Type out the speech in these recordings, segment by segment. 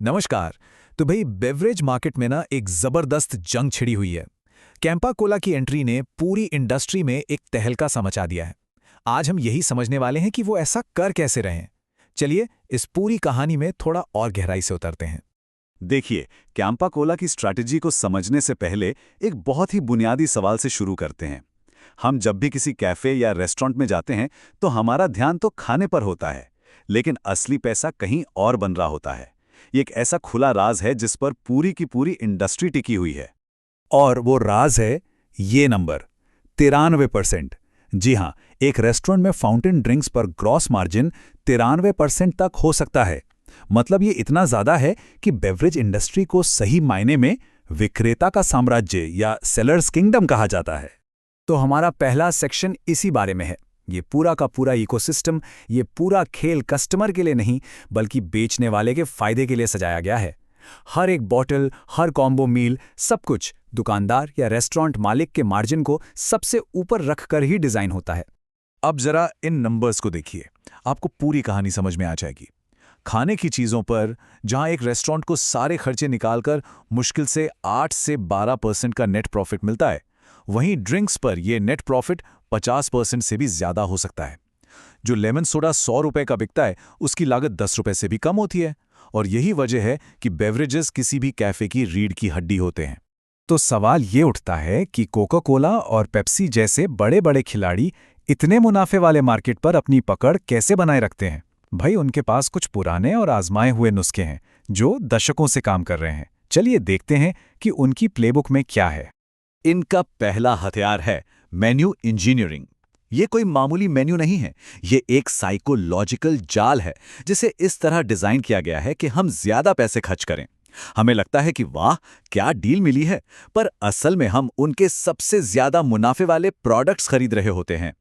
नमस्कार। तो भाई बेवरेज मार्केट में ना एक जबरदस्त जंग छिड़ी हुई है। कैंपा कोला की एंट्री ने पूरी इंडस्ट्री में एक तहलका सा मचा दिया है। आज हम यही समझने वाले हैं कि वो ऐसा कर कैसे रहे हैं। चलिए इस पूरी कहानी में थोड़ा और गहराई से उतरते हैं। देखिए, कैंपा कोला की स्ट्रैटेजी को समझने से पहले एक बहुत ही बुनियादी सवाल से शुरू करते हैं। हम जब भी किसी कैफे या रेस्टोरेंट में जाते हैं तो हमारा ध्यान तो खाने पर होता है, लेकिन असली पैसा कहीं और बन रहा होता है। ये एक ऐसा खुला राज है जिस पर पूरी की पूरी इंडस्ट्री टिकी हुई है। और वो राज है ये नंबर 93%। जी हाँ, एक रेस्टोरेंट में फाउंटेन ड्रिंक्स पर ग्रॉस मार्जिन 93% तक हो सकता है। मतलब ये इतना ज़्यादा है कि बेवरेज इंडस्ट्री को सही मायने में विक्रेता का साम्राज्य या सेलर्स किंगडम कहा जाता है। तो हमारा पहला सेक्शन इसी बारे में है। ये पूरा का पूरा इकोसिस्टम, ये पूरा खेल कस्टमर के लिए नहीं बल्कि बेचने वाले के फायदे के लिए सजाया गया है। हर एक बॉटल, हर कॉम्बो मील, सब कुछ दुकानदार या रेस्टोरेंट मालिक के मार्जिन को सबसे ऊपर रखकर ही डिजाइन होता है। अब जरा इन नंबर्स को देखिए, आपको पूरी कहानी समझ में आ जाएगी। खाने की चीज़ों पर जहां एक रेस्टोरेंट को सारे खर्चे निकालकर मुश्किल से 8 से 12% का नेट प्रॉफिट मिलता है, वहीं ड्रिंक्स पर यह नेट प्रॉफिट 50% से भी ज्यादा हो सकता है। जो लेमन सोडा 100 रुपए का बिकता है, उसकी लागत 10 रुपए से भी कम होती है। और यही वजह है कि बेवरेजेस किसी भी कैफे की रीढ़ की हड्डी होते हैं। तो सवाल ये उठता है कि कोका कोला और पेप्सी जैसे बड़े बड़े खिलाड़ी इतने मुनाफे वाले मार्केट पर अपनी पकड़ कैसे बनाए रखते हैं। भाई उनके पास कुछ पुराने और आजमाए हुए नुस्खे हैं जो दशकों से काम कर रहे हैं। चलिए देखते हैं कि उनकी प्लेबुक में क्या है। इनका पहला हथियार है मेन्यू इंजीनियरिंग। ये कोई मामूली मेन्यू नहीं है, ये एक साइकोलॉजिकल जाल है जिसे इस तरह डिजाइन किया गया है कि हम ज्यादा पैसे खर्च करें। हमें लगता है कि वाह क्या डील मिली है, पर असल में हम उनके सबसे ज्यादा मुनाफे वाले प्रोडक्ट्स खरीद रहे होते हैं।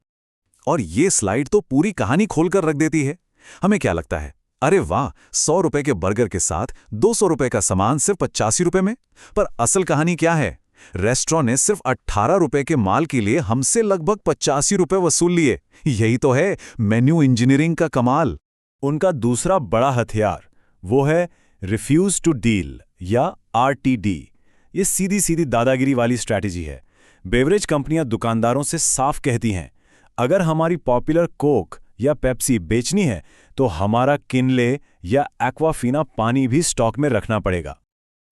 और ये स्लाइड तो पूरी कहानी खोलकर रख देती है। हमें क्या लगता है, अरे वाह, 100 रुपए के बर्गर के साथ 200 रुपए का सामान सिर्फ 85 रुपए में। पर असल कहानी क्या है? रेस्टोरेंट ने सिर्फ 18 रुपए के माल के लिए हमसे लगभग 85 रुपए वसूल लिए। यही तो है मेन्यू इंजीनियरिंग का कमाल। उनका दूसरा बड़ा हथियार वो है रिफ्यूज टू डील या आरटीडी। ये सीधी सीधी दादागिरी वाली स्ट्रैटेजी है। बेवरेज कंपनियां दुकानदारों से साफ कहती हैं, अगर हमारी पॉपुलर कोक या पेप्सी बेचनी है तो हमारा किनले या एक्वाफीना पानी भी स्टॉक में रखना पड़ेगा।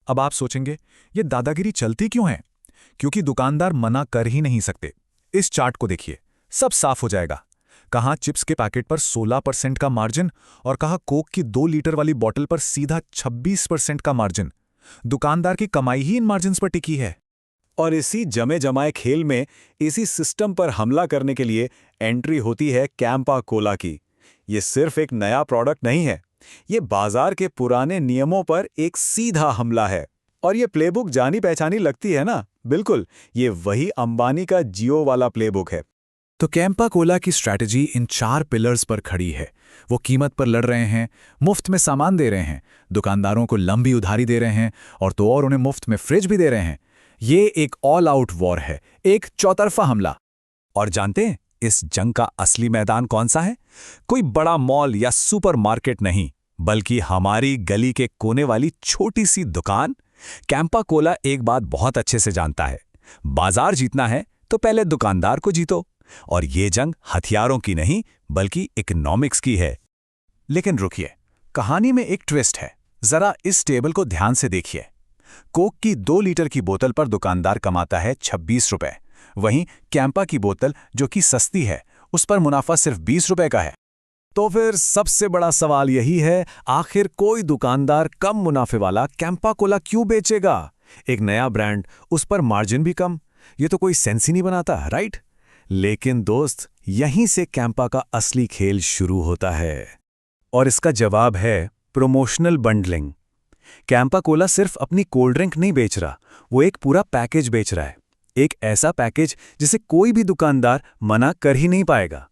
अब आप सोचेंगे ये दादागिरी चलती क्यों है? क्योंकि दुकानदार मना कर ही नहीं सकते। इस चार्ट को देखिए, सब साफ हो जाएगा। कहाँ चिप्स के पैकेट पर 16% का मार्जिन और कहाँ कोक की 2 लीटर वाली बोतल पर सीधा 26% का मार्जिन। दुकानदार की कमाई ही इन मार्जिन्स पर टिकी है। और इसी जमे जमाए खेल में, इसी सिस्टम पर हमला करने के लिए एंट्री होती है कैंपा कोला की। ये सिर्फ एक नया प्रोडक्ट नहीं है, ये बाजार के पुराने नियमों पर एक सीधा हमला है। और ये प्लेबुक जानी पहचानी लगती है ना? बिल्कुल, ये वही अंबानी का जियो वाला प्लेबुक है। तो कैंपा कोला की स्ट्रैटेजी इन 4 पिलर्स पर खड़ी है। वो कीमत पर लड़ रहे हैं, मुफ्त में सामान दे रहे हैं, दुकानदारों को लंबी उधारी दे रहे हैं और उन्हें मुफ्त में फ्रिज भी दे रहे हैं। ये एक ऑल आउट वॉर है, एक चौतरफा हमला। और जानते हैं इस जंग का असली मैदान कौन सा है? कोई बड़ा मॉल या सुपरमार्केट नहीं, बल्कि हमारी गली के कोने वाली छोटी सी दुकान। कैंपा कोला एक बात बहुत अच्छे से जानता है, बाजार जीतना है तो पहले दुकानदार को जीतो। और ये जंग हथियारों की नहीं बल्कि इकोनॉमिक्स की है। लेकिन रुकिए, कहानी में एक ट्विस्ट है। जरा इस टेबल को ध्यान से देखिए। कोक की 2 लीटर की बोतल पर दुकानदार कमाता है 26 रुपए। वहीं कैंपा की बोतल जो कि सस्ती है, उस पर मुनाफा सिर्फ 20 रुपए का है। तो फिर सबसे बड़ा सवाल यही है, आखिर कोई दुकानदार कम मुनाफे वाला कैंपा कोला क्यों बेचेगा? एक नया ब्रांड, उस पर मार्जिन भी कम। ये तो कोई सेंस ही नहीं बनाता, राइट? लेकिन दोस्त, यहीं से कैंपा का असली खेल शुरू होता है। और इसका जवाब है प्रमोशनल बंडलिंग। कैंपा कोला सिर्फ अपनी कोल्ड ड्रिंक नहीं बेच रहा, वो एक पूरा पैकेज बेच रहा है। एक ऐसा पैकेज जिसे कोई भी दुकानदार मना कर ही नहीं पाएगा।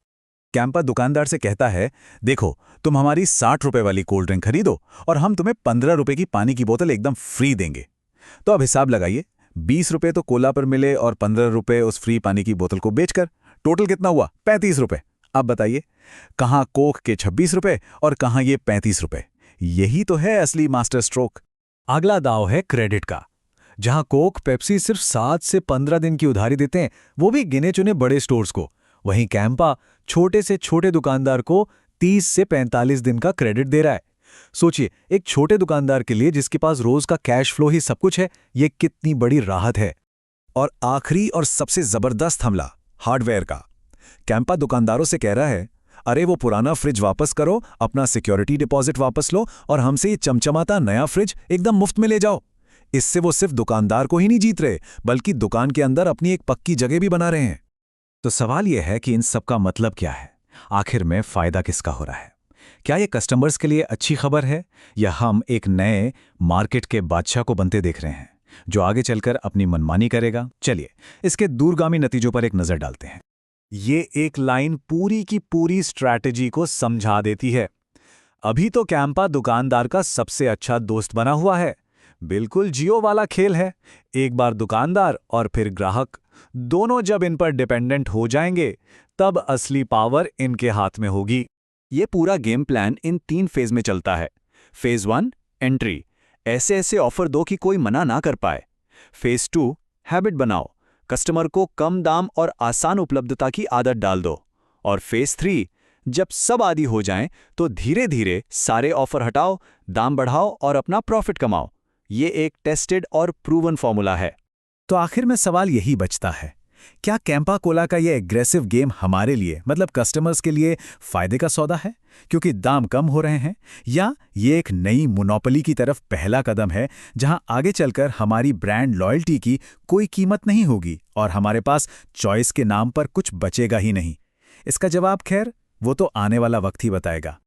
कैंपा दुकानदार से कहता है, देखो तुम हमारी 60 रुपए वाली कोल्ड ड्रिंक खरीदो और हम तुम्हें 15 रुपए की पानी की बोतल एकदम फ्री देंगे। तो अब हिसाब लगाइए, 20 रुपए तो कोला पर मिले और 15 रुपए उस फ्री पानी की बोतल को बेचकर टोटल कितना हुआ? 35 रुपए। अब बताइए, कहाँ कोक के 26 रुपए और कहाँ ये 35 रुपए? यही तो है असली मास्टर स्ट्रोक। अगला दांव है क्रेडिट का। जहां कोक पेप्सी सिर्फ 7 से 15 दिन की उधारी देते हैं, वो भी गिने चुने बड़े स्टोर्स को, वहीं कैंपा छोटे से छोटे दुकानदार को 30 से 45 दिन का क्रेडिट दे रहा है। सोचिए, एक छोटे दुकानदार के लिए जिसके पास रोज का कैश फ्लो ही सब कुछ है, ये कितनी बड़ी राहत है। और आखिरी और सबसे जबरदस्त हमला हार्डवेयर का। कैंपा दुकानदारों से कह रहा है, अरे वो पुराना फ्रिज वापस करो, अपना सिक्योरिटी डिपॉजिट वापस लो और हमसे ये चमचमाता नया फ्रिज एकदम मुफ्त में ले जाओ। इससे वो सिर्फ दुकानदार को ही नहीं जीत रहे, बल्कि दुकान के अंदर अपनी एक पक्की जगह भी बना रहे हैं। तो सवाल यह है कि इन सब का मतलब क्या है? आखिर में फायदा किसका हो रहा है? क्या ये कस्टमर्स के लिए अच्छी खबर है, या हम एक नए मार्केट के बादशाह को बनते देख रहे हैं जो आगे चलकर अपनी मनमानी करेगा? चलिए इसके दूरगामी नतीजों पर एक नजर डालते हैं। ये एक लाइन पूरी की पूरी स्ट्रैटेजी को समझा देती है। अभी तो कैंपा दुकानदार का सबसे अच्छा दोस्त बना हुआ है। बिल्कुल जियो वाला खेल है। एक बार दुकानदार और फिर ग्राहक दोनों जब इन पर डिपेंडेंट हो जाएंगे, तब असली पावर इनके हाथ में होगी। ये पूरा गेम प्लान इन 3 फेज में चलता है। फेज 1 एंट्री, ऐसे ऐसे ऑफर दो कि कोई मना ना कर पाए। फेज 2 हैबिट बनाओ, कस्टमर को कम दाम और आसान उपलब्धता की आदत डाल दो। और फेज 3 जब सब आदी हो जाएं, तो धीरे धीरे सारे ऑफर हटाओ, दाम बढ़ाओ और अपना प्रॉफिट कमाओ। ये एक टेस्टेड और प्रूवन फॉर्मूला है। तो आखिर में सवाल यही बचता है, क्या कैंपा कोला का ये एग्रेसिव गेम हमारे लिए, मतलब कस्टमर्स के लिए फायदे का सौदा है क्योंकि दाम कम हो रहे हैं, या ये एक नई मोनोपोली की तरफ पहला कदम है जहां आगे चलकर हमारी ब्रांड लॉयल्टी की कोई कीमत नहीं होगी और हमारे पास चॉइस के नाम पर कुछ बचेगा ही नहीं? इसका जवाब खैर वो तो आने वाला वक्त ही बताएगा।